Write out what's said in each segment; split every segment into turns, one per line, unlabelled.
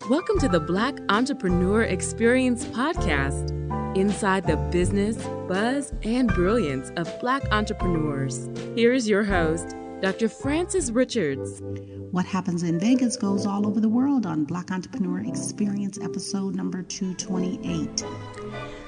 Welcome to the Black Entrepreneur Experience podcast, inside the business, buzz, and brilliance of Black entrepreneurs. Here is your host, Dr. Frances Richards.
What happens in Vegas goes all over the world on Black Entrepreneur Experience episode number 228.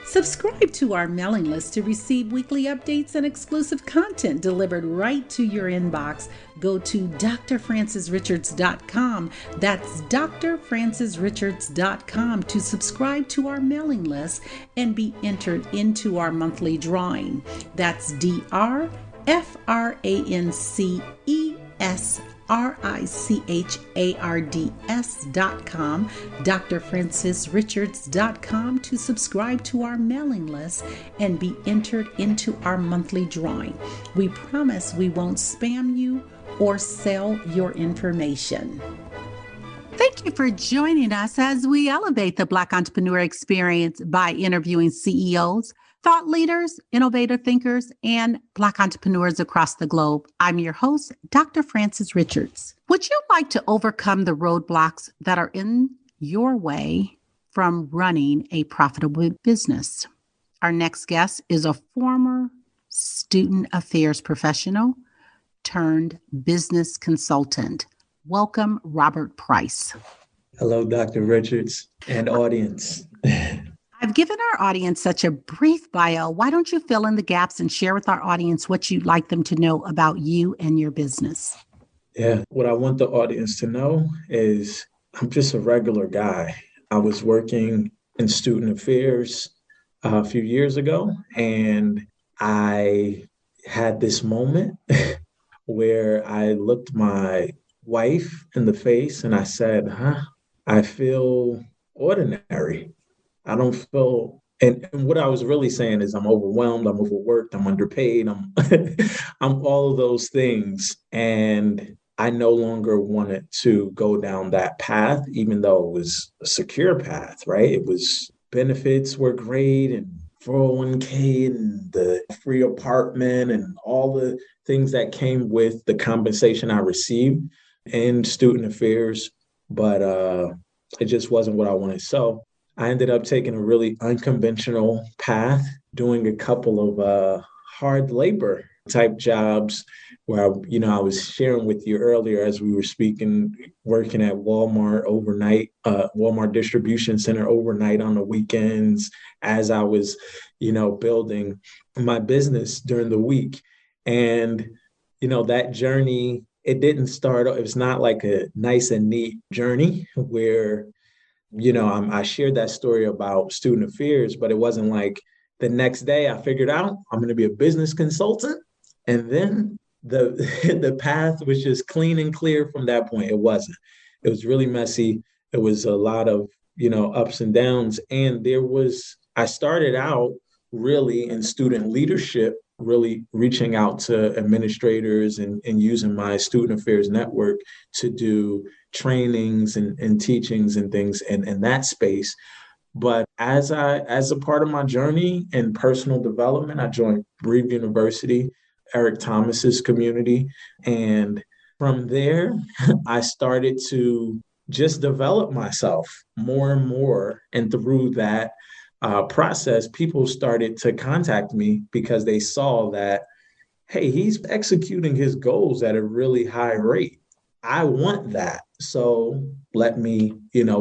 Subscribe to our mailing list to receive weekly updates and exclusive content delivered right to your inbox. Go to drfrancesrichards.com. That's drfrancesrichards.com to subscribe to our mailing list and be entered into our monthly drawing. That's drfrancesrichards.com, drfrancesrichards.com to subscribe to our mailing list and be entered into our monthly drawing. We promise we won't spam you or sell your information. Thank you for joining us as we elevate the Black entrepreneur experience by interviewing CEOs, thought leaders, innovative thinkers, and Black entrepreneurs across the globe. I'm your host, Dr. Frances Richards. Would you like to overcome the roadblocks that are in your way from running a profitable business? Our next guest is a former student affairs professional turned business consultant. Welcome, Robert Price.
Hello, Dr. Richards and audience.
I've given our audience such a brief bio. Why don't you fill in the gaps and share with our audience what you'd like them to know about you and your business?
Yeah, what I want the audience to know is I'm just a regular guy. I was working in student affairs a few years ago, and I had this moment where I looked my wife in the face and I said, I feel ordinary. I don't feel, and what I was really saying is I'm overwhelmed, I'm overworked, I'm underpaid, I'm I'm all of those things. And I no longer wanted to go down that path, even though it was a secure path, right? It was benefits were great and 401k and the free apartment and all the things that came with the compensation I received in student affairs, but it just wasn't what I wanted. So I ended up taking a really unconventional path, doing a couple of hard labor type jobs where, I was sharing with you earlier as we were speaking, working at Walmart overnight, Walmart distribution center overnight on the weekends as I was, building my business during the week. And, that journey, it didn't start, it was not like a nice and neat journey where I shared that story about student affairs, but it wasn't like the next day I figured out I'm going to be a business consultant. And then the path was just clean and clear from that point. It wasn't. It was really messy. It was a lot of, ups and downs. And I started out really in student leadership, really reaching out to administrators and using my student affairs network to do trainings and teachings and things in that space. But as a part of my journey in personal development, I joined Breathe University, Eric Thomas's community. And from there, I started to just develop myself more and more. And through that process, people started to contact me because they saw that, hey, he's executing his goals at a really high rate. I want that. So let me,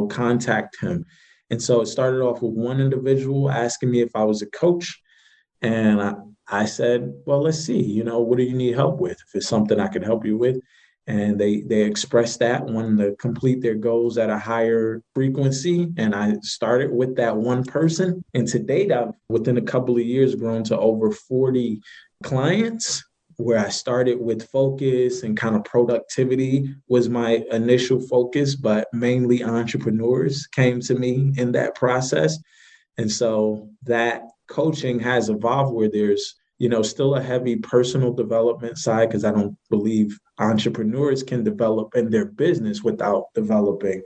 contact him. And so it started off with one individual asking me if I was a coach. And I said, well, let's see, what do you need help with? If it's something I could help you with. And they expressed that, wanting to complete their goals at a higher frequency. And I started with that one person. And to date, I've, within a couple of years, grown to over 40 clients, where I started with focus and kind of productivity was my initial focus, but mainly entrepreneurs came to me in that process. And so that coaching has evolved where there's, still a heavy personal development side, because I don't believe entrepreneurs can develop in their business without developing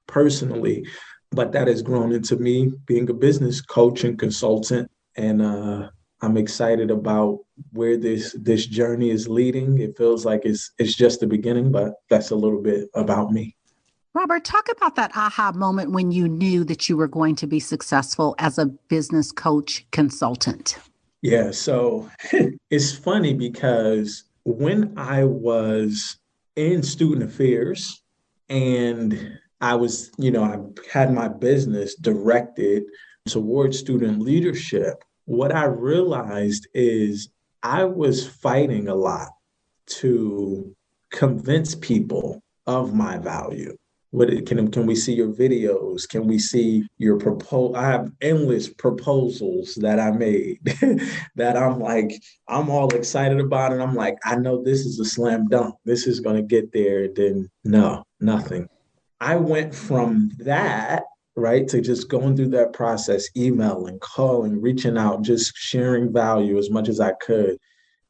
personally. But that has grown into me being a business coach and consultant. And I'm excited about where this journey is leading. It feels like it's just the beginning, but that's a little bit about me.
Robert, talk about that aha moment when you knew that you were going to be successful as a business coach consultant.
Yeah, so it's funny because when I was in student affairs and I had my business directed towards student leadership, what I realized is I was fighting a lot to convince people of my value. Can we see your videos? Can we see your proposal? I have endless proposals that I made that I'm all excited about. And I'm like, I know this is a slam dunk. This is going to get there. Then no, nothing. I went from that, right, to just going through that process, emailing, calling, reaching out, just sharing value as much as I could.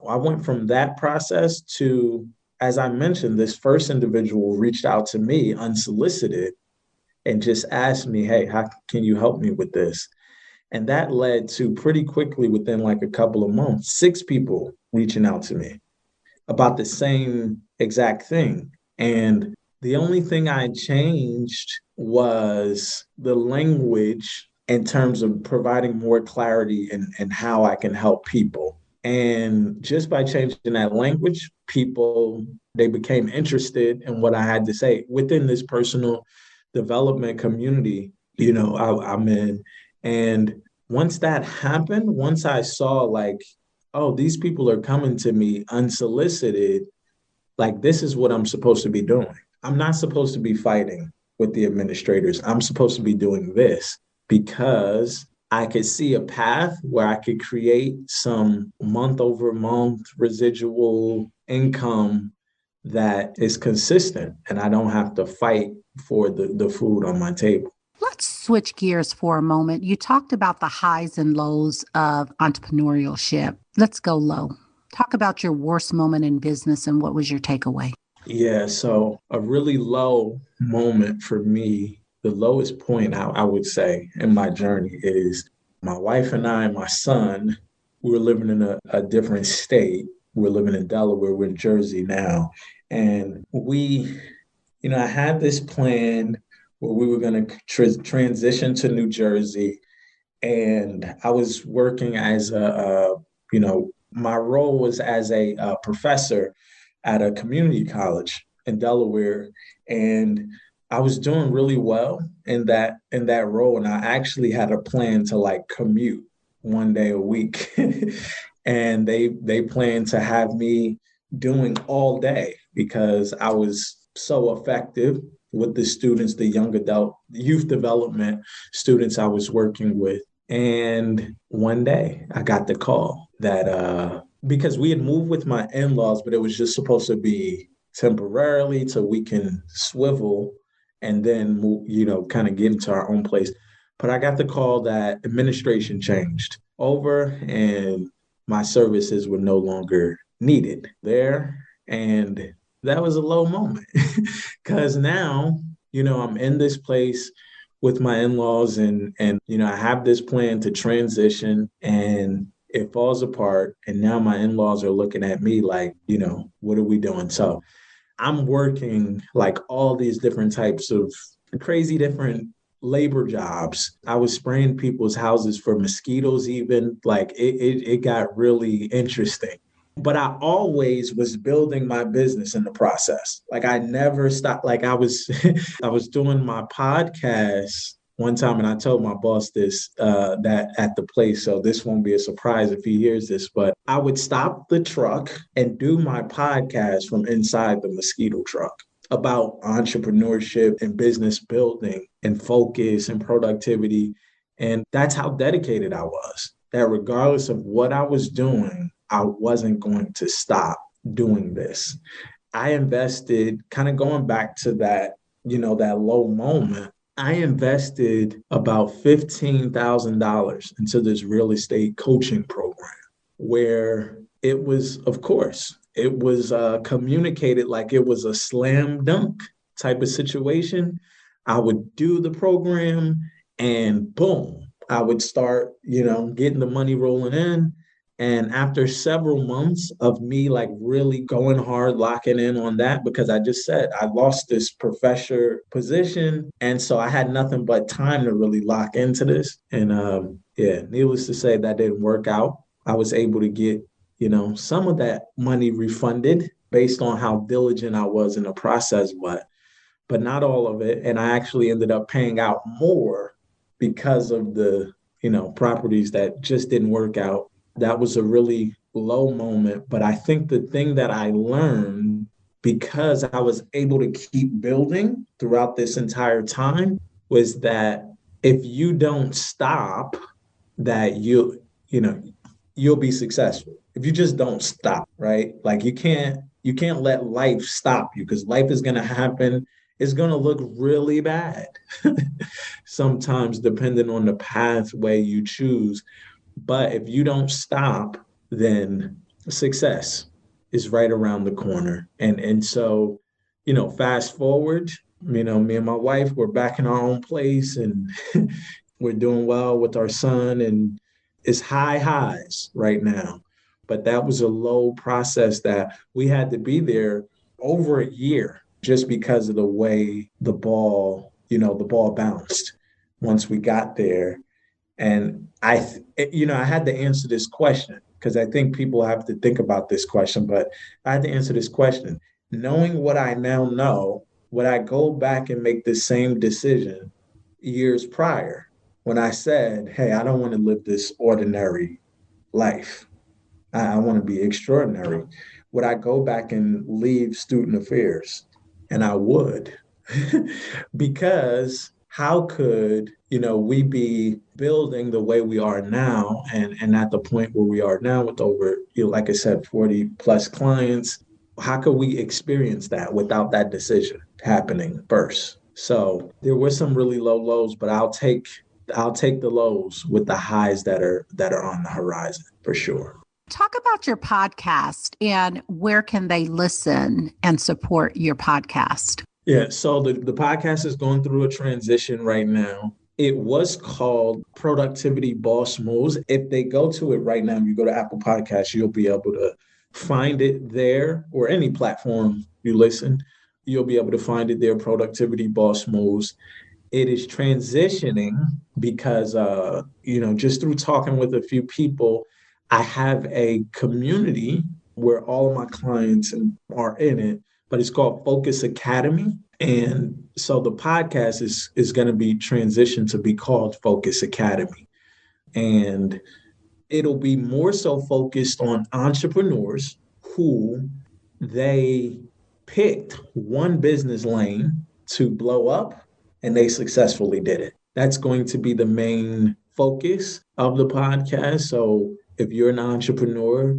I went from that process to, as I mentioned, this first individual reached out to me unsolicited and just asked me, hey, how can you help me with this? And that led to pretty quickly, within like a couple of months, 6 people reaching out to me about the same exact thing. And the only thing I changed was the language in terms of providing more clarity and how I can help people. And just by changing that language, people, they became interested in what I had to say within this personal development community, I'm in. And once that happened, once I saw like, oh, these people are coming to me unsolicited, like this is what I'm supposed to be doing. I'm not supposed to be fighting with the administrators. I'm supposed to be doing this because I could see a path where I could create some month over month residual income that is consistent and I don't have to fight for the food on my table.
Let's switch gears for a moment. You talked about the highs and lows of entrepreneurship. Let's go low. Talk about your worst moment in business and what was your takeaway?
Yeah, so a really low moment for me, the lowest point I would say in my journey is my wife and I and my son, we were living in a different state. We're living in Delaware, we're in Jersey now. And I had this plan where we were going to transition to New Jersey. And I was working as my role was as a professor at a community college in Delaware, and I was doing really well in that role. And I actually had a plan to like commute one day a week, and they planned to have me doing all day because I was so effective with the students, the young adult youth development students I was working with. And one day I got the call that because we had moved with my in-laws, but it was just supposed to be temporarily till we can swivel and then move, kind of get into our own place. But I got the call that administration changed over and my services were no longer needed there. And that was a low moment because now, I'm in this place with my in-laws and I have this plan to transition and it falls apart and now my in-laws are looking at me like, what are we doing? So I'm working like all these different types of crazy different labor jobs. I was spraying people's houses for mosquitoes even. Like it got really interesting. But I always was building my business in the process. Like I never stopped. Like I was I was doing my podcast one time and I told my boss this that at the place. So this won't be a surprise if he hears this, but I would stop the truck and do my podcast from inside the mosquito truck about entrepreneurship and business building and focus and productivity. And that's how dedicated I was, that regardless of what I was doing, I wasn't going to stop doing this. I invested, kind of going back to that, that low moment. I invested about $15,000 into this real estate coaching program where it was, of course, it was communicated like it was a slam dunk type of situation. I would do the program and boom, I would start, getting the money rolling in. And after several months of me like really going hard, locking in on that, because I just said I lost this professor position. And so I had nothing but time to really lock into this. And yeah, needless to say, that didn't work out. I was able to get, some of that money refunded based on how diligent I was in the process, but not all of it. And I actually ended up paying out more because of the, properties that just didn't work out. That was a really low moment. But I think the thing that I learned, because I was able to keep building throughout this entire time, was that if you don't stop, that you'll be successful. If you just don't stop, right? Like you can't let life stop you, because life is going to happen. It's going to look really bad sometimes, depending on the pathway you choose. But if you don't stop, then success is right around the corner. And so, fast forward, me and my wife, we're back in our own place, and we're doing well with our son, and it's high highs right now. But that was a low process that we had to be there over a year just because of the way the ball bounced once we got there. And I had to answer this question, because I think people have to think about this question, but I had to answer this question. Knowing what I now know, would I go back and make the same decision years prior when I said, hey, I don't want to live this ordinary life? I want to be extraordinary. Would I go back and leave student affairs? And I would, because how could, we be building the way we are now, and at the point where we are now with over, like I said, 40 plus clients, how could we experience that without that decision happening first? So there were some really low lows, but I'll take the lows with the highs that are on the horizon for sure.
Talk about your podcast and where can they listen and support your podcast?
Yeah, so the podcast is going through a transition right now. It was called Productivity Boss Moves. If they go to it right now, you go to Apple Podcasts, you'll be able to find it there, or any platform you listen. You'll be able to find it there, Productivity Boss Moves. It is transitioning because, just through talking with a few people, I have a community where all of my clients are in it, but it's called Focus Academy. And so the podcast is going to be transitioned to be called Focus Academy. And it'll be more so focused on entrepreneurs who they picked one business lane to blow up, and they successfully did it. That's going to be the main focus of the podcast. So if you're an entrepreneur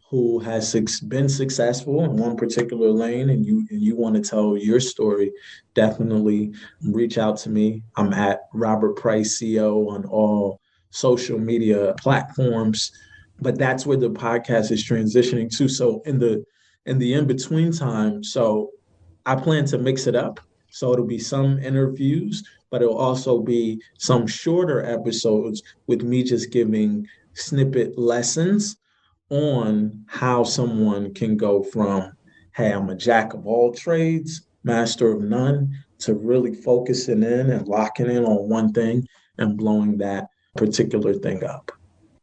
who has been successful in one particular lane, and you want to tell your story, definitely reach out to me. I'm at Robert Price CO on all social media platforms. But that's where the podcast is transitioning to. So in the in-between time, so I plan to mix it up. So it'll be some interviews, but it'll also be some shorter episodes with me just giving snippet lessons on how someone can go from, hey, I'm a jack of all trades, master of none, to really focusing in and locking in on one thing and blowing that particular thing up.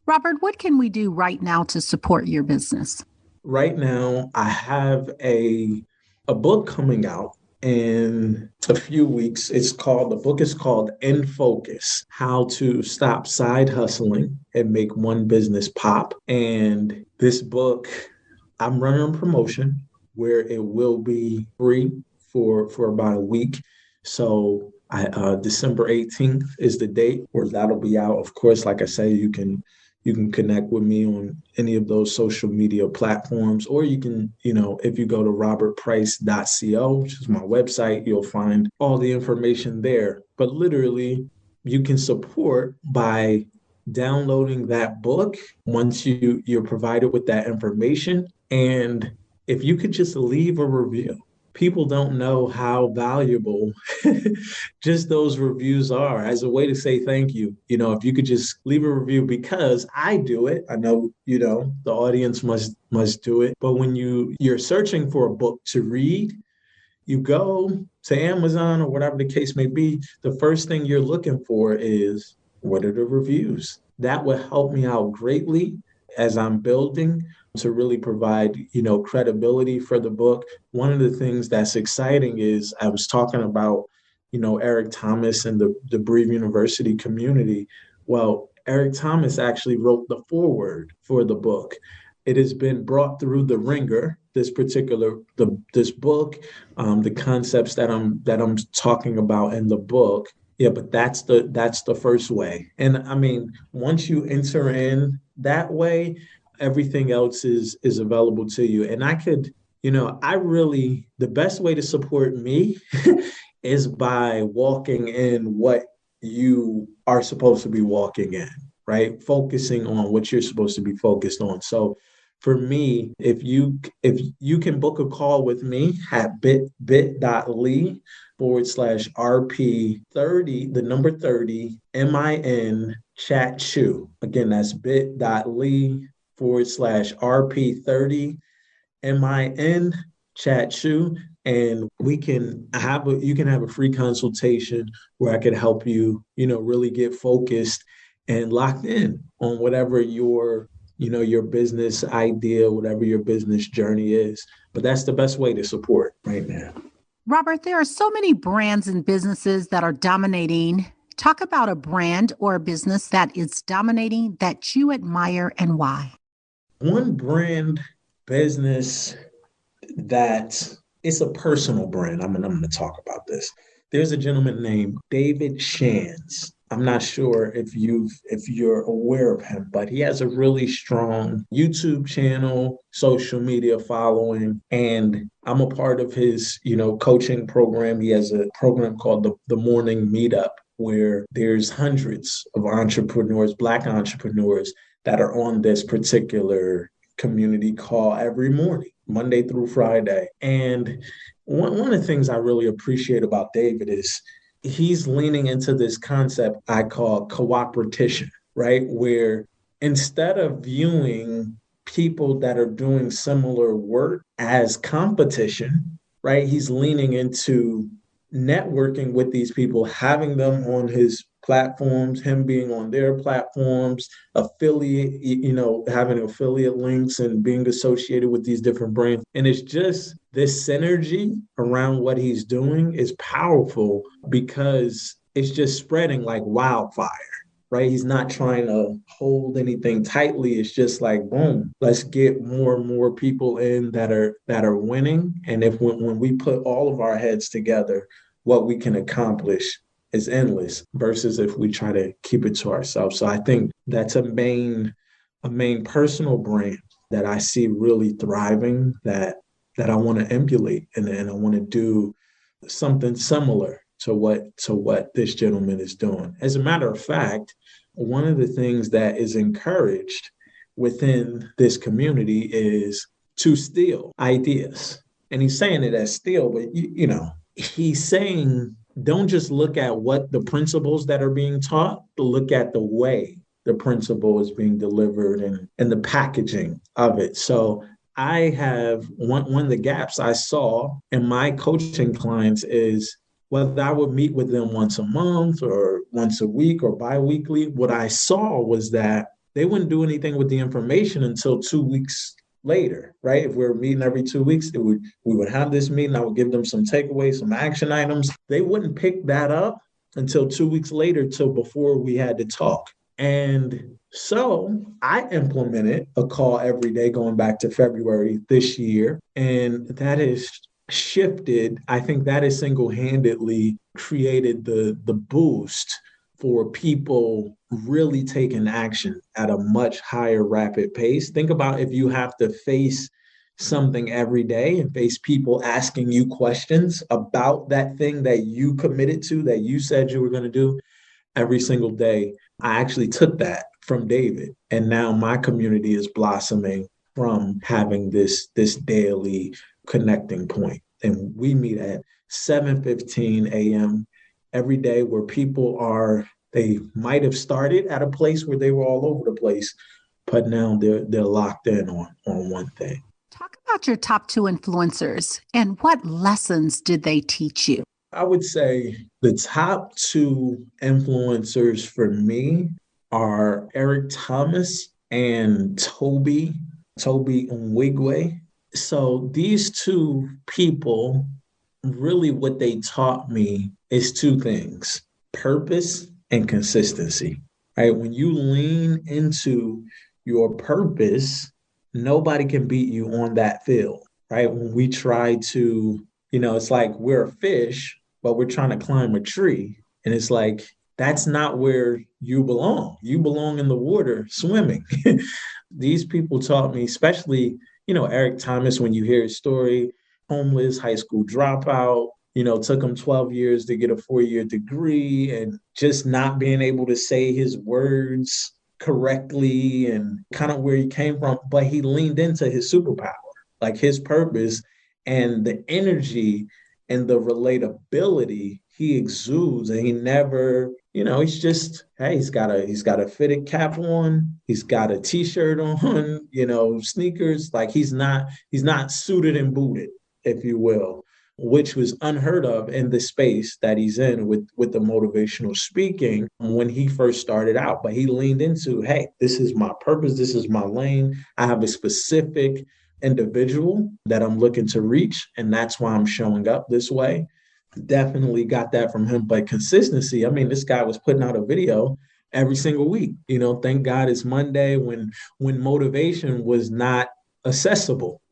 Robert, what can we do right now to support your business?
Right now, I have a book coming out in a few weeks. The book is called In Focus: How to Stop Side Hustling and Make One Business Pop. And this book, I'm running a promotion where it will be free for about a week. So December 18th is the date where that'll be out. Of course, like I say, you can connect with me on any of those social media platforms, or you can, if you go to robertprice.co, which is my website, you'll find all the information there. But literally, you can support by downloading that book once you're provided with that information. And if you could just leave a review, people don't know how valuable just those reviews are as a way to say thank you. If you could just leave a review, because I do it. I know, the audience must do it. But when you're searching for a book to read, you go to Amazon or whatever the case may be, the first thing you're looking for is, what are the reviews? That will help me out greatly as I'm building to really provide, credibility for the book. One of the things that's exciting is I was talking about, Eric Thomas and the Breve University community. Well, Eric Thomas actually wrote the foreword for the book. It has been brought through the ringer, this book, the concepts that I'm talking about in the book. Yeah, but that's the first way. And I mean, once you enter in that way, everything else is available to you. And I could, the best way to support me is by walking in what you are supposed to be walking in, right? Focusing on what you're supposed to be focused on. So for me, if you can book a call with me at bit.ly/RP30, the number 30, MIN chat chew. Again, that's bit.ly/RP30, MIN chat chew. And you can have a free consultation where I could help you, really get focused and locked in on whatever your business idea, whatever your business journey is. But that's the best way to support right now.
Robert, there are so many brands and businesses that are dominating. Talk about a brand or a business that is dominating that you admire and why.
One brand business that it's a personal brand. I'm going to talk about this. There's a gentleman named David Shands. I'm not sure if you're aware of him, but he has a really strong YouTube channel, social media following, and I'm a part of his, coaching program. He has a program called the Morning Meetup, where there's hundreds of entrepreneurs, Black entrepreneurs, that are on this particular community call every morning, Monday through Friday. And one of the things I really appreciate about David is he's leaning into this concept I call cooperation, right? Where instead of viewing people that are doing similar work as competition, right? He's leaning into networking with these people, having them on his platforms, him being on their platforms, having affiliate links and being associated with these different brands. And it's just this synergy around what he's doing is powerful because it's just spreading like wildfire, right? He's not trying to hold anything tightly. It's just like, boom, let's get more and more people in that are winning. And when we put all of our heads together, what we can accomplish is endless versus if we try to keep it to ourselves. So I think that's a main personal brand that I see really thriving that I want to emulate and I want to do something similar to what this gentleman is doing. As a matter of fact, one of the things that is encouraged within this community is to steal ideas. And he's saying it as steal, but he's saying don't just look at what the principles that are being taught, but look at the way the principle is being delivered and the packaging of it. So I have one of the gaps I saw in my coaching clients is whether I would meet with them once a month or once a week or biweekly, what I saw was that they wouldn't do anything with the information until 2 weeks later, right? If we were meeting every 2 weeks, we would have this meeting. I would give them some takeaways, some action items. They wouldn't pick that up until 2 weeks later, till before we had to talk. And so I implemented a call every day going back to February this year. And that is shifted. I think that has single-handedly created the boost for people really taking action at a much higher rapid pace. Think about if you have to face something every day and face people asking you questions about that thing that you committed to, that you said you were going to do every single day. I actually took that from David, and now my community is blossoming from having this daily connecting point. And we meet at 7:15 a.m. every day, where people are, they might have started at a place where they were all over the place, but now they're locked in on one thing.
Talk about your top two influencers and what lessons did they teach you?
I would say the top two influencers for me are Eric Thomas and Toby Nwigwe. So these two people, really what they taught me is two things: purpose and consistency. Right? When you lean into your purpose, nobody can beat you on that field. Right? When we try to, it's like we're a fish, but we're trying to climb a tree. And it's like, that's not where you belong. You belong in the water swimming. These people taught me, especially, Eric Thomas, when you hear his story, homeless, high school dropout, took him 12 years to get a 4-year degree, and just not being able to say his words correctly and kind of where he came from. But he leaned into his superpower, like his purpose, and the energy and the relatability he exudes. And he never, he's just, hey, he's got a fitted cap on, he's got a t-shirt on, sneakers. Like he's not suited and booted, if you will, which was unheard of in the space that he's in with the motivational speaking when he first started out. But he leaned into, hey, this is my purpose, this is my lane. I have a specific individual that I'm looking to reach, and that's why I'm showing up this way. Definitely got that from him. But consistency, I mean, this guy was putting out a video every single week. Thank God it's Monday, when motivation was not accessible.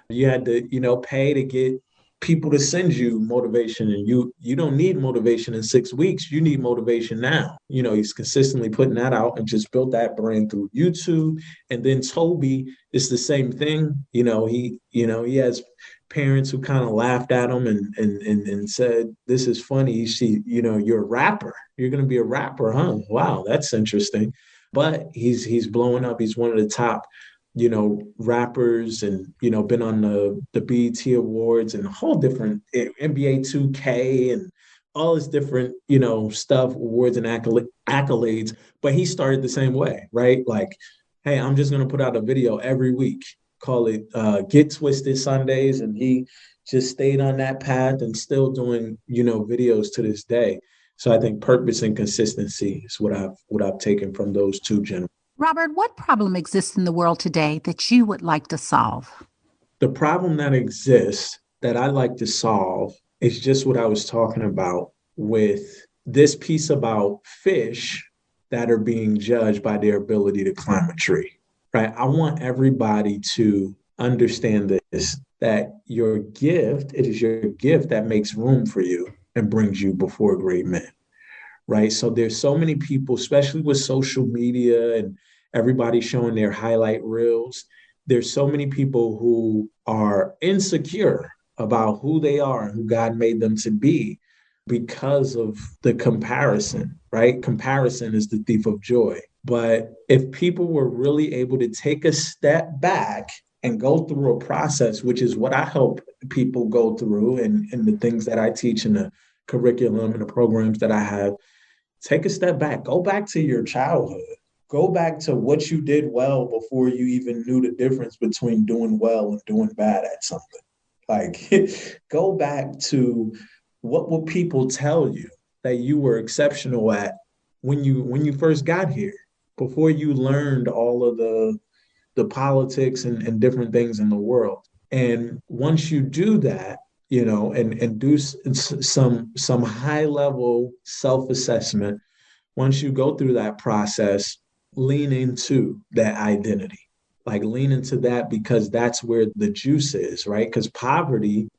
You had to, pay to get people to send you motivation, and you don't need motivation in 6 weeks. You need motivation now. He's consistently putting that out and just built that brand through YouTube. And then Toby is the same thing. He has parents who kind of laughed at him and said, this is funny. You're a rapper. You're going to be a rapper, huh? Wow, that's interesting. But he's blowing up. He's one of the top rappers, and, been on the BET Awards and a whole different NBA 2K and all this different, stuff, awards and accolades. But he started the same way, right? Like, hey, I'm just going to put out a video every week, call it Get Twisted Sundays. And he just stayed on that path and still doing, videos to this day. So I think purpose and consistency is what I've taken from those two gentlemen.
Robert, what problem exists in the world today that you would like to solve?
The problem that exists that I'd like to solve is just what I was talking about with this piece about fish that are being judged by their ability to climb a tree, right? I want everybody to understand this, that it is your gift that makes room for you and brings you before great men. Right. So there's so many people, especially with social media and everybody showing their highlight reels. There's so many people who are insecure about who they are and who God made them to be because of the comparison, right? Comparison is the thief of joy. But if people were really able to take a step back and go through a process, which is what I help people go through, and the things that I teach in the curriculum and the programs that I have, take a step back, go back to your childhood, go back to what you did well before you even knew the difference between doing well and doing bad at something. Like, go back to what will people tell you that you were exceptional at when you first got here, before you learned all of the politics and different things in the world. And once you do that, and do some high level self-assessment, once you go through that process, lean into that identity. Like, lean into that, because that's where the juice is, right? Because poverty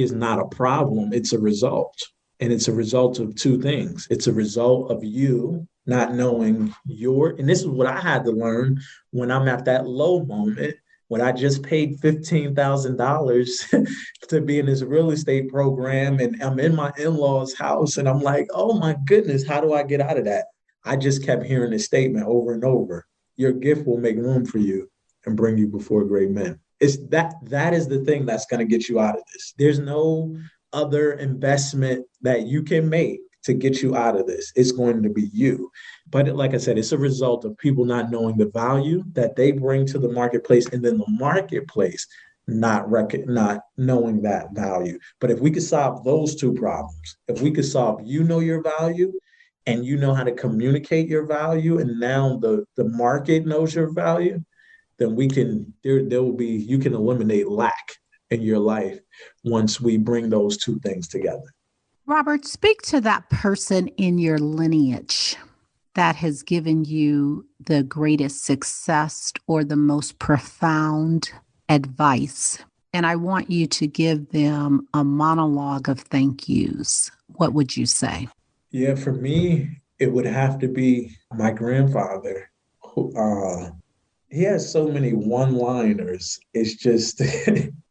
is not a problem, it's a result. And it's a result of two things. It's a result of you not knowing and this is what I had to learn when I'm at that low moment, when I just paid $15,000 to be in this real estate program, and I'm in my in-laws' house, and I'm like, oh my goodness, how do I get out of that? I just kept hearing this statement over and over: your gift will make room for you and bring you before great men. It's that is the thing that's going to get you out of this. There's no other investment that you can make to get you out of this. It's going to be you. But like I said, it's a result of people not knowing the value that they bring to the marketplace, and then the marketplace not knowing that value. But if we could solve those two problems, if we could solve you know your value and you know how to communicate your value, and now the market knows your value, then we can there will be you can eliminate lack in your life once we bring those two things together.
Robert, speak to that person in your lineage that has given you the greatest success or the most profound advice. And I want you to give them a monologue of thank yous. What would you say?
Yeah, for me, it would have to be my grandfather. Who, he has so many one-liners. It's just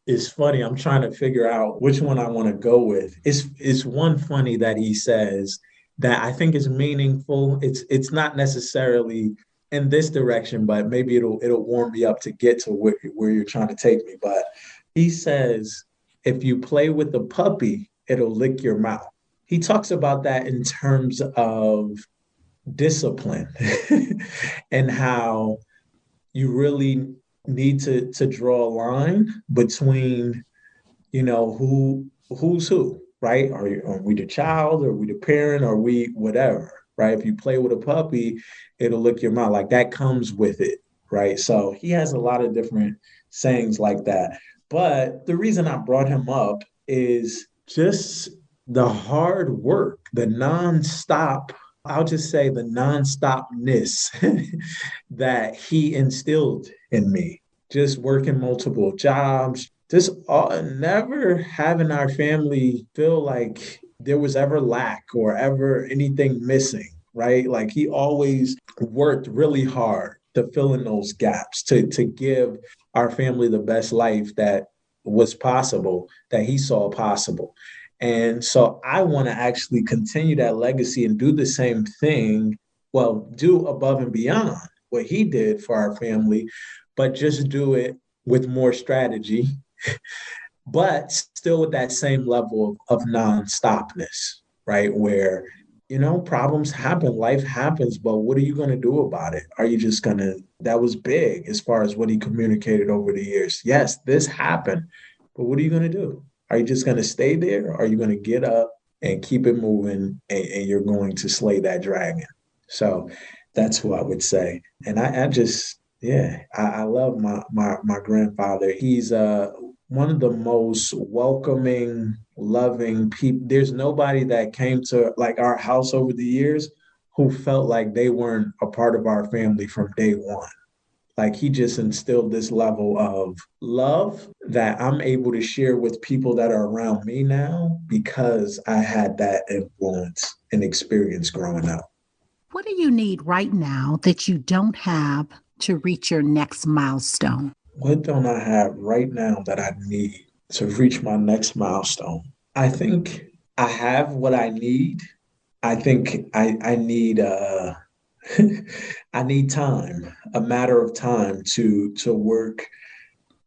it's funny. I'm trying to figure out which one I want to go with. It's one funny that he says that I think is meaningful. It's not necessarily in this direction, but maybe it'll warm me up to get to where you're trying to take me. But he says, if you play with a puppy, it'll lick your mouth. He talks about that in terms of discipline and how you really need to draw a line between, who's who, right? Are we the child? Are we the parent? Are we whatever, right? If you play with a puppy, it'll lick your mouth. Like that comes with it, right? So he has a lot of different sayings like that. But the reason I brought him up is just the hard work, the nonstop, I'll just say the nonstopness that he instilled in me, just working multiple jobs, just never having our family feel like there was ever lack or ever anything missing, right? Like he always worked really hard to fill in those gaps, to give our family the best life that was possible, that he saw possible. And so I want to actually continue that legacy and do the same thing, well, do above and beyond what he did for our family, but just do it with more strategy, but still with that same level of non-stopness, right? Where, problems happen, life happens, but what are you going to do about it? Are you just going to, that was big as far as what he communicated over the years. Yes, this happened, but what are you going to do? Are you just going to stay there? Or are you going to get up and keep it moving and you're going to slay that dragon? So that's who I would say. And I just, yeah, I love my grandfather. He's one of the most welcoming, loving people. There's nobody that came to like our house over the years who felt like they weren't a part of our family from day one. Like he just instilled this level of love that I'm able to share with people that are around me now because I had that influence and experience growing up.
What do you need right now that you don't have to reach your next milestone?
What don't I have right now that I need to reach my next milestone? I think I have what I need. I think I need I need time, a matter of time to work,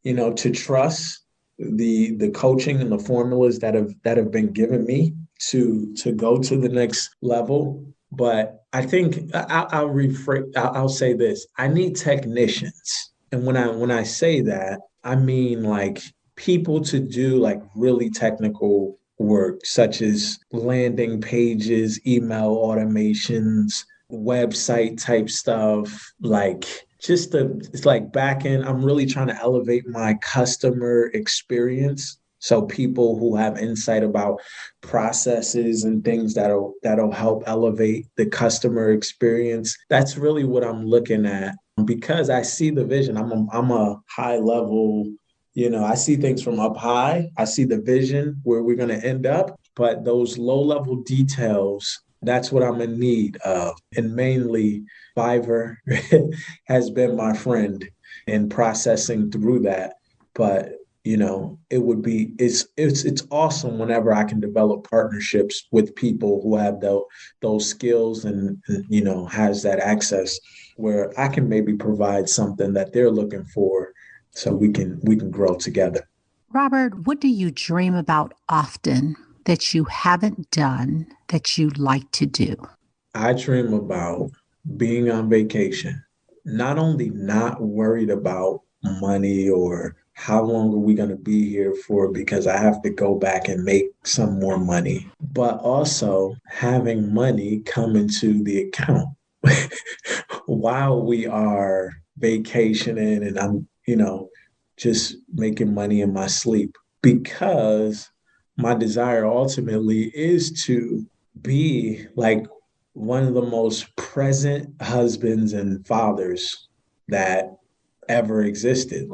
to trust the coaching and the formulas that have been given me to go to the next level. But I think I'll say this: I need technicians, and when I say that, I mean like people to do like really technical work, such as landing pages, email automations, website type stuff, like it's like back end. I'm really trying to elevate my customer experience. So people who have insight about processes and things that'll help elevate the customer experience. That's really what I'm looking at because I see the vision. I'm a high level, I see things from up high. I see the vision where we're going to end up, but those low level details, that's what I'm in need of. And mainly Fiverr has been my friend in processing through that. But it's awesome whenever I can develop partnerships with people who have those skills and has that access where I can maybe provide something that they're looking for so we can grow together.
Robert, what do you dream about often that you haven't done that you like to do?
I dream about being on vacation, not only not worried about money or how long are we going to be here for because I have to go back and make some more money, but also having money come into the account while we are vacationing and I'm just making money in my sleep because my desire ultimately is to be like one of the most present husbands and fathers that ever existed.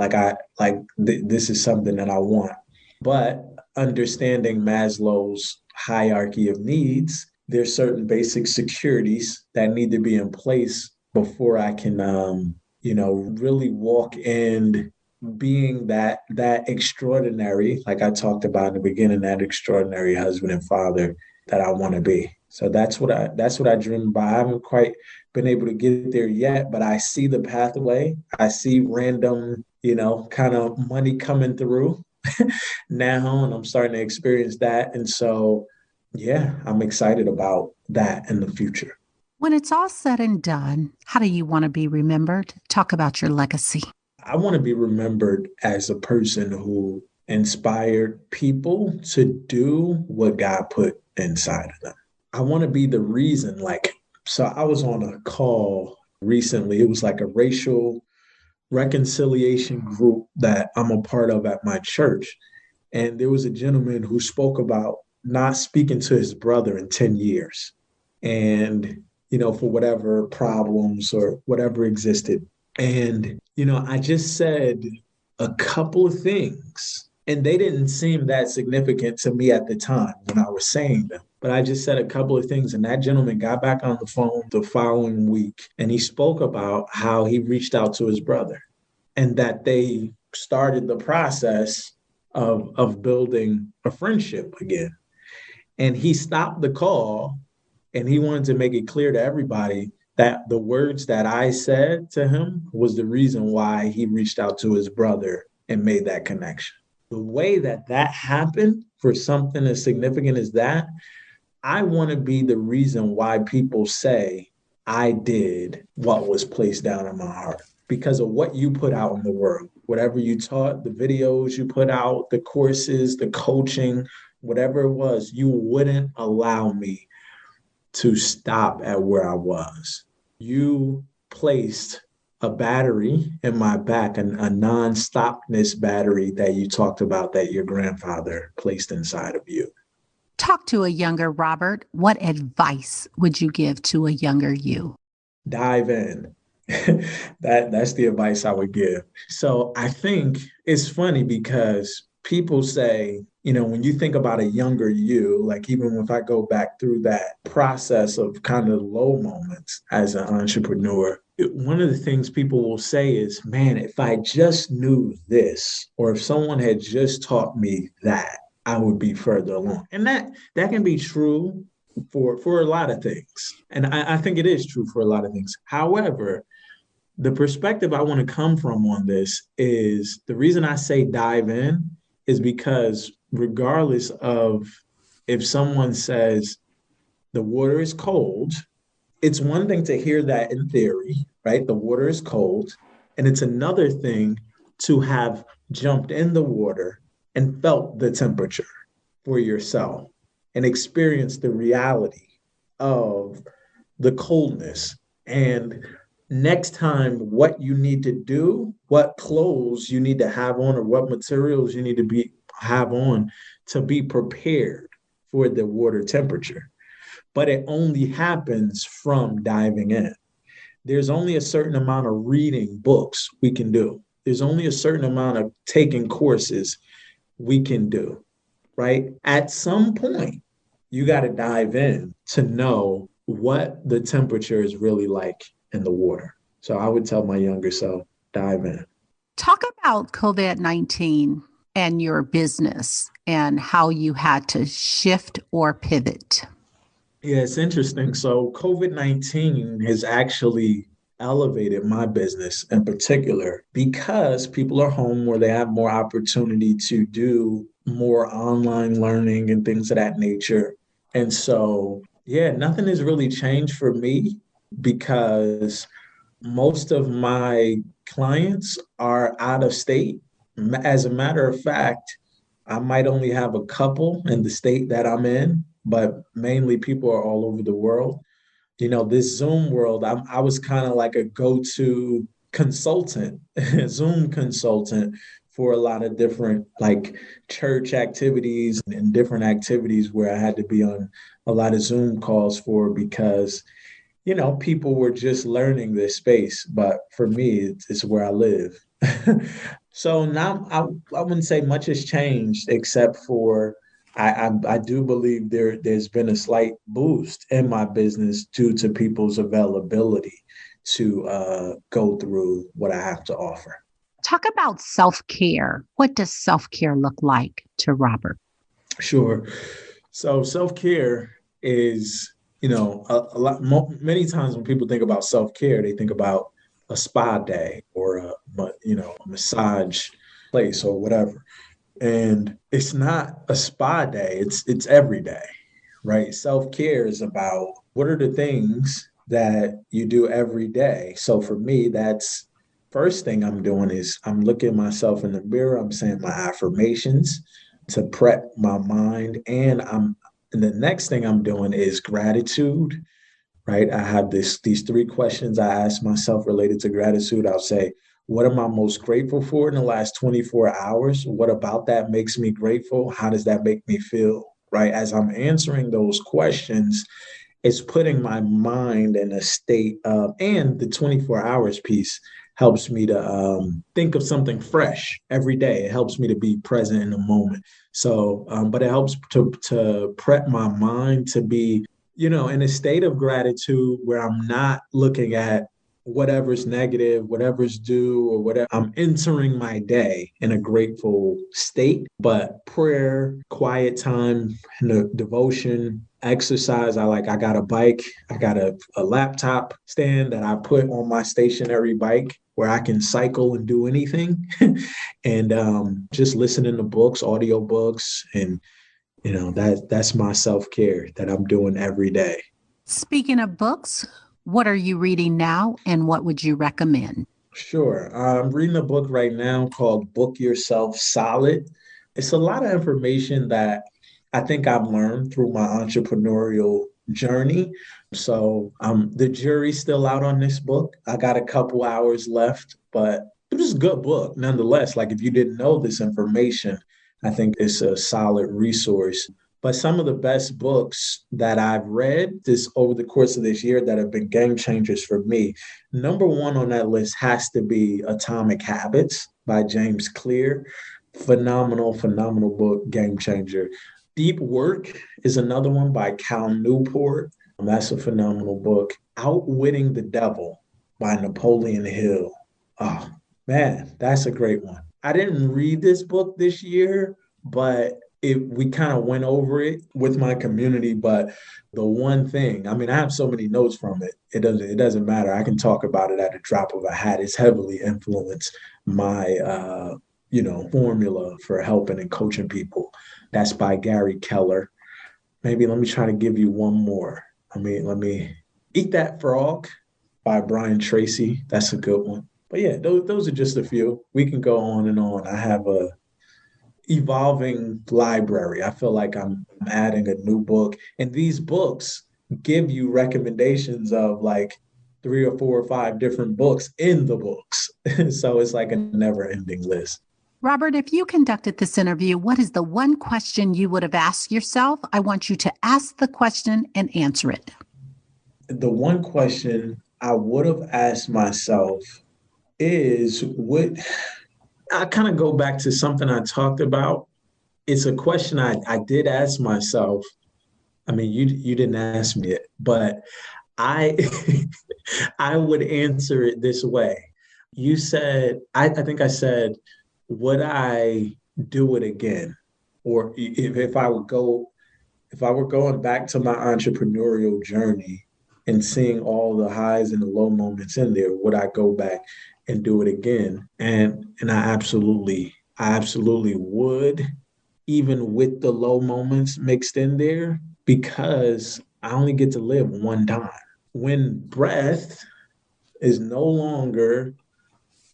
This is something that I want. But understanding Maslow's hierarchy of needs, there's certain basic securities that need to be in place before I can really walk in being that extraordinary, like I talked about in the beginning, that extraordinary husband and father that I want to be. So that's what I dream about. I haven't quite been able to get there yet, but I see the pathway. I see random, kind of money coming through now, and I'm starting to experience that. And so, yeah, I'm excited about that in the future.
When it's all said and done, how do you want to be remembered? Talk about your legacy.
I want to be remembered as a person who inspired people to do what God put inside of them. I want to be the reason, so I was on a call recently. It was like a racial reconciliation group that I'm a part of at my church. And there was a gentleman who spoke about not speaking to his brother in 10 years. And, for whatever problems or whatever existed. And, I just said a couple of things, and they didn't seem that significant to me at the time when I was saying them. But I just said a couple of things, and that gentleman got back on the phone the following week, and he spoke about how he reached out to his brother and that they started the process of building a friendship again. And he stopped the call, and he wanted to make it clear to everybody that the words that I said to him was the reason why he reached out to his brother and made that connection. The way that happened for something as significant as that, I want to be the reason why people say I did what was placed down in my heart because of what you put out in the world. Whatever you taught, the videos you put out, the courses, the coaching, whatever it was, you wouldn't allow me to stop at where I was. You placed a battery in my back, a non-stopness battery that you talked about that your grandfather placed inside of you.
Talk to a younger Robert. What advice would you give to a younger you?
Dive in. That's the advice I would give. So I think it's funny because people say, when you think about a younger you, like even if I go back through that process of kind of low moments as an entrepreneur, one of the things people will say is, man, if I just knew this, or if someone had just taught me that, I would be further along. And that can be true for a lot of things. And I think it is true for a lot of things. However, the perspective I want to come from on this is the reason I say dive in is because regardless of if someone says the water is cold, it's one thing to hear that in theory, right? The water is cold. And it's another thing to have jumped in the water and felt the temperature for yourself and experienced the reality of the coldness. And next time, what you need to do, what clothes you need to have on, or what materials you need to have on to be prepared for the water temperature. But it only happens from diving in. There's only a certain amount of reading books we can do. There's only a certain amount of taking courses we can do, right? At some point, you got to dive in to know what the temperature is really like in the water. So I would tell my younger self, dive in.
Talk about COVID-19 and your business and how you had to shift or pivot.
Yeah, it's interesting. So COVID-19 has actually elevated my business in particular because people are home where they have more opportunity to do more online learning and things of that nature. And so, yeah, nothing has really changed for me because most of my clients are out of state. As a matter of fact, I might only have a couple in the state that I'm in, but mainly people are all over the world. This Zoom world, I was kind of like a go-to consultant, Zoom consultant for a lot of different like church activities and different activities where I had to be on a lot of Zoom calls for because people were just learning this space, but for me, it's where I live. So now I wouldn't say much has changed except for I do believe there's been a slight boost in my business due to people's availability to go through what I have to offer.
Talk about self-care. What does self-care look like to Robert?
Sure. So self-care is, many times when people think about self-care, they think about a spa day or a massage place or whatever. And it's not a spa day, it's every day, right? Self-care is about what are the things that you do every day. So for me, that's first thing I'm doing is I'm looking at myself in the mirror, I'm saying my affirmations to prep my mind. And the next thing I'm doing is gratitude, right? I have these three questions I ask myself related to gratitude. I'll say, what am I most grateful for in the last 24 hours? What about that makes me grateful? How does that make me feel? Right? As I'm answering those questions, it's putting my mind in a state of, and the 24 hours piece helps me to think of something fresh every day. It helps me to be present in the moment. So, but it helps to prep my mind to be, in a state of gratitude where I'm not looking at whatever's negative, whatever's due, or whatever. I'm entering my day in a grateful state. But prayer, quiet time, devotion, exercise. I got a bike. I got a laptop stand that I put on my stationary bike where I can cycle and do anything. And just listening to books, audio books, and that's my self-care that I'm doing every day.
Speaking of books, what are you reading now and what would you recommend?
Sure. I'm reading a book right now called Book Yourself Solid. It's a lot of information that I think I've learned through my entrepreneurial journey. So the jury's still out on this book. I got a couple hours left, but it was a good book nonetheless. Like if you didn't know this information, I think it's a solid resource. But some of the best books that I've read this over the course of this year that have been game changers for me, number one on that list has to be Atomic Habits by James Clear. Phenomenal, phenomenal book, game changer. Deep Work is another one by Cal Newport. That's a phenomenal book. Outwitting the Devil by Napoleon Hill. Oh, man, that's a great one. I didn't read this book this year, but we kind of went over it with my community. But the one thing, I mean, I have so many notes from it. It doesn't matter. I can talk about it at a drop of a hat. It's heavily influenced my formula for helping and coaching people. That's by Gary Keller. Maybe let me try to give you one more. Let me Eat That Frog by Brian Tracy. That's a good one. But yeah, those are just a few. We can go on and on. I have a evolving library. I feel like I'm adding a new book, and these books give you recommendations of like 3 or 4 or 5 different books in the books. So it's like a never-ending list.
Robert, if you conducted this interview, what is the one question you would have asked yourself? I want you to ask the question and answer it.
The one question I would have asked myself is what I kind of go back to something I talked about. It's a question I did ask myself. I mean, you didn't ask me it, but I I would answer it this way. You said, I think I said, would I do it again? Or if I were going back to my entrepreneurial journey and seeing all the highs and the low moments in there, would I go back and do it again? And I absolutely would, even with the low moments mixed in there, because I only get to live one time. When breath is no longer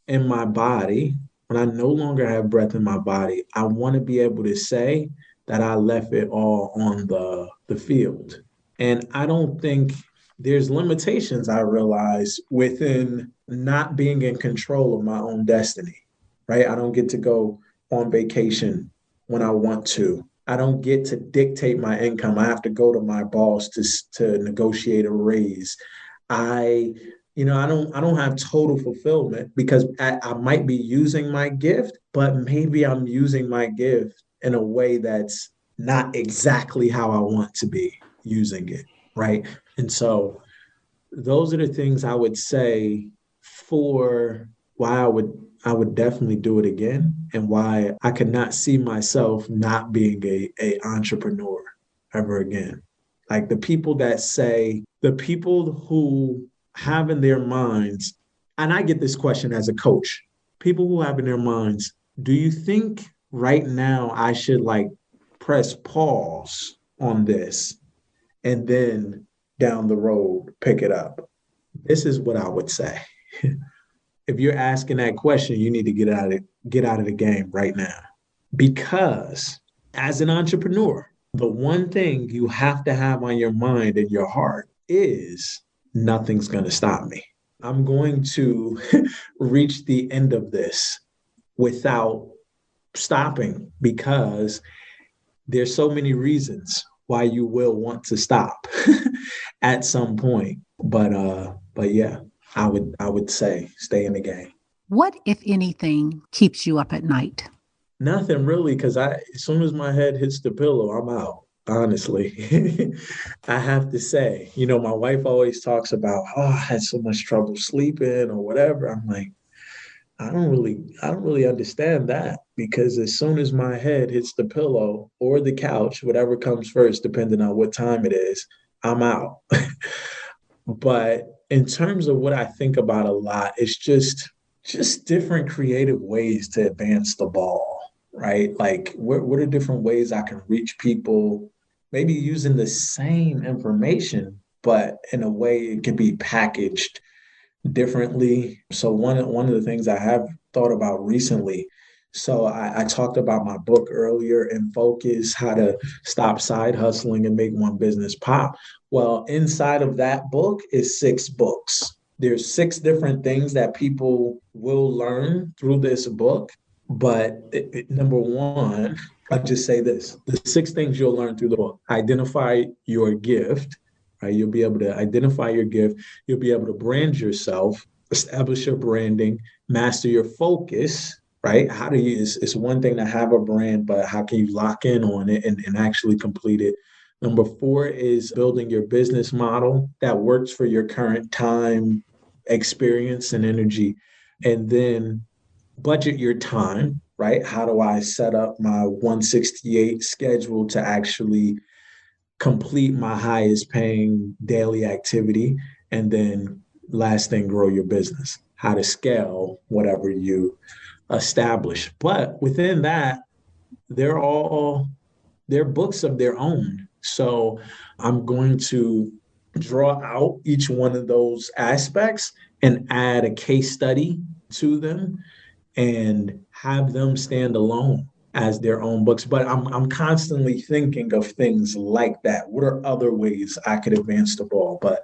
in my body, when I no longer have breath in my body, I want to be able to say that I left it all on the field. And I don't think there's limitations I realize within not being in control of my own destiny, right? I don't get to go on vacation when I want to. I don't get to dictate my income. I have to go to my boss to negotiate a raise. I I don't have total fulfillment because I might be using my gift, but maybe I'm using my gift in a way that's not exactly how I want to be using it, right? And so those are the things I would say for why I would definitely do it again, and why I could not see myself not being a entrepreneur ever again. Like the people who have in their minds, and I get this question as a coach, people who have in their minds, do you think right now I should like press pause on this and then down the road pick it up? This is what I would say. If you're asking that question, you need to get out of the game right now. Because as an entrepreneur, the one thing you have to have on your mind and your heart is nothing's going to stop me. I'm going to reach the end of this without stopping, because there's so many reasons why you will want to stop at some point. But yeah, I would say stay in the game.
What, if anything, keeps you up at night?
Nothing really, because as soon as my head hits the pillow, I'm out. Honestly, I have to say, my wife always talks about, oh, I had so much trouble sleeping or whatever. I'm like, I don't really understand that, because as soon as my head hits the pillow or the couch, whatever comes first, depending on what time it is, I'm out. But in terms of what I think about a lot, it's just different creative ways to advance the ball, right? Like what are different ways I can reach people, maybe using the same information, but in a way it can be packaged differently. So one of the things I have thought about recently, so I talked about my book earlier, in Focus, how to stop side hustling and make one business pop. Well, inside of that book is 6 books. There's 6 different things that people will learn through this book. But number one, I'll just say this: the 6 things you'll learn through the book: identify your gift, right? You'll be able to identify your gift. You'll be able to brand yourself, establish your branding, master your focus, right? How do you, it's one thing to have a brand, but how can you lock in on it and actually complete it? Number 4 is building your business model that works for your current time, experience, and energy. And then budget your time, right? How do I set up my 168 schedule to actually complete my highest paying daily activity? And then last thing, grow your business, how to scale whatever you establish. But within that, they're all they're books of their own. So I'm going to draw out each one of those aspects and add a case study to them and have them stand alone as their own books. But I'm constantly thinking of things like that. What are other ways I could advance the ball? But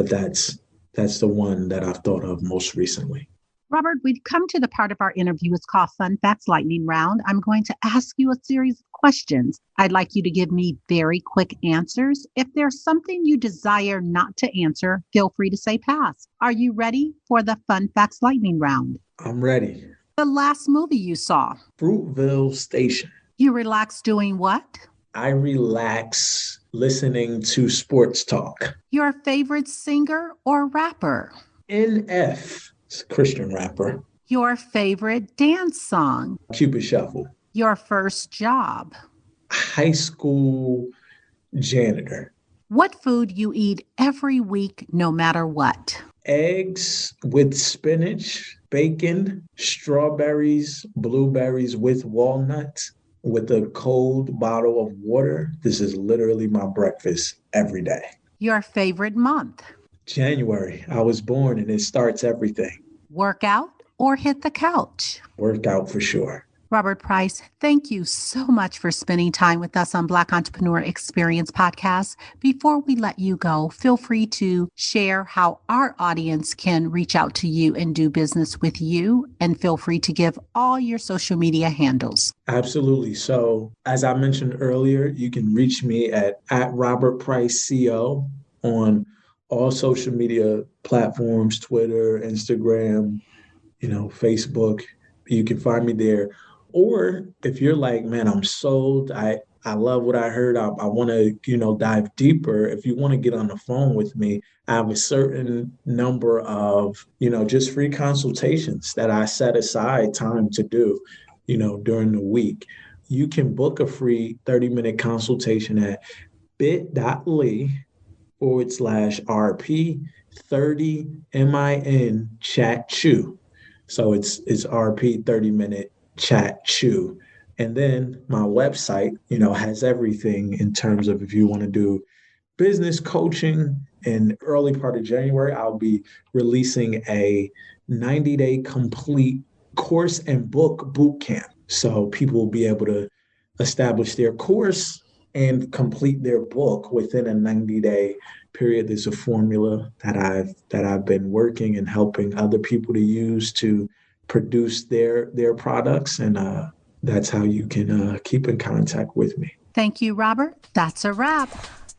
that's the one that I've thought of most recently.
Robert, we've come to the part of our interview. It's called Fun Facts Lightning Round. I'm going to ask you a series of questions. I'd like you to give me very quick answers. If there's something you desire not to answer, feel free to say pass. Are you ready for the Fun Facts Lightning Round?
I'm ready.
The last movie you saw?
Fruitville Station.
You relax doing what?
I relax listening to sports talk.
Your favorite singer or rapper?
NF. It's a Christian rapper.
Your favorite dance song?
Cupid Shuffle.
Your first job?
High school janitor.
What food you eat every week, no matter what?
Eggs with spinach, bacon, strawberries, blueberries with walnuts, with a cold bottle of water. This is literally my breakfast every day.
Your favorite month?
January, I was born and it starts everything.
Work out or hit the couch?
Workout for sure.
Robert Price, thank you so much for spending time with us on Black Entrepreneur Experience Podcast. Before we let you go, feel free to share how our audience can reach out to you and do business with you, and feel free to give all your social media handles.
Absolutely. So as I mentioned earlier, you can reach me at Robert Price CO on all social media platforms, Twitter, Instagram, Facebook. You can find me there. Or if you're like, man, I'm sold, I love what I heard, I want to, dive deeper. If you want to get on the phone with me, I have a certain number of, just free consultations that I set aside time to do, during the week. You can book a free 30-minute consultation at bit.ly/RP30MIN chat chew. So it's RP 30-minute chat chew. And then my website, has everything in terms of if you want to do business coaching. In early part of January, I'll be releasing a 90-day complete course and book boot camp. So people will be able to establish their course and complete their book within a 90-day period. There's a formula that I've been working and helping other people to use to produce their products, and that's how you can keep in contact with me.
Thank you, Robert. That's a wrap.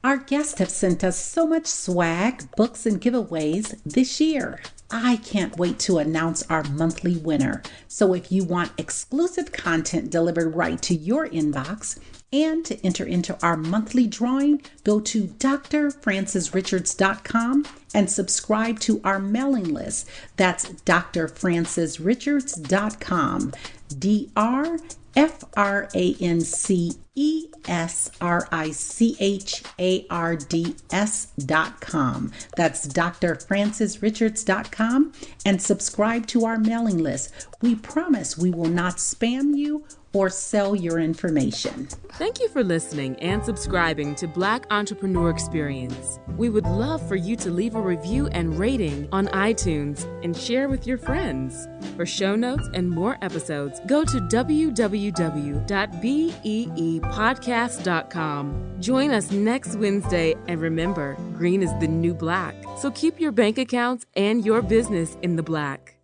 Our guests have sent us so much swag, books, and giveaways this year. I can't wait to announce our monthly winner. So if you want exclusive content delivered right to your inbox and to enter into our monthly drawing, go to drfrancisrichards.com and subscribe to our mailing list. That's drfrancisrichards.com. drfrancisrichards.com. That's drfrancisrichards.com, and subscribe to our mailing list. We promise we will not spam you or sell your information.
Thank you for listening and subscribing to Black Entrepreneur Experience. We would love for you to leave a review and rating on iTunes and share with your friends. For show notes and more episodes, go to www.beepodcast.com. Join us next Wednesday, and remember, green is the new black. So keep your bank accounts and your business in the black.